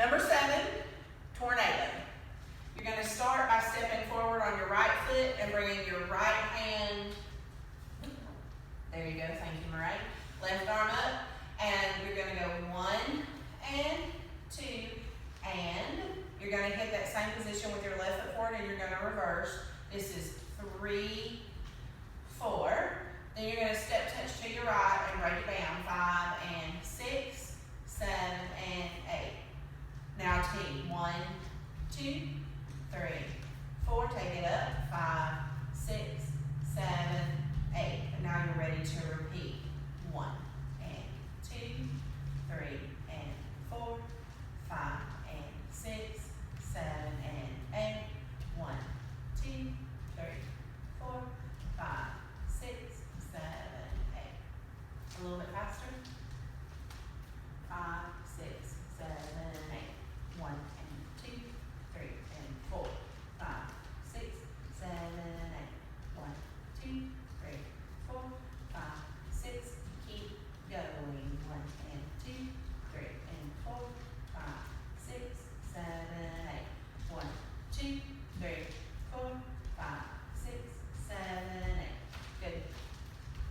Number 7, tornado. You're going to start by stepping forward on your right foot and bringing your right hand. There you go, thank you, Murray. Left arm up, and you're going to go 1 and 2, and you're going to hit that same position with your left foot forward, and you're going to reverse. This is 3, 4. Then you're going to step touch to your right and break it down. 5 and 6, 7 and 8. Now T. 1, 2, 3, 4. Take it up. 5, 6, 7, 8. And now you're ready to repeat. 1 and 2, 3 and 4, 5 and 6, 7 and 8. 1, 2, 3, 4, 5, 6, 7, 8. A little bit faster. 5, 6, 7, 8. 1 and 2, 3 and 4, 5, 6, 7, 8. 1, 2, 3, 4, 5, 6. Keep going. 1 and 2, 3 and 4, 5, 6, 7, 8. 1, 2, 3,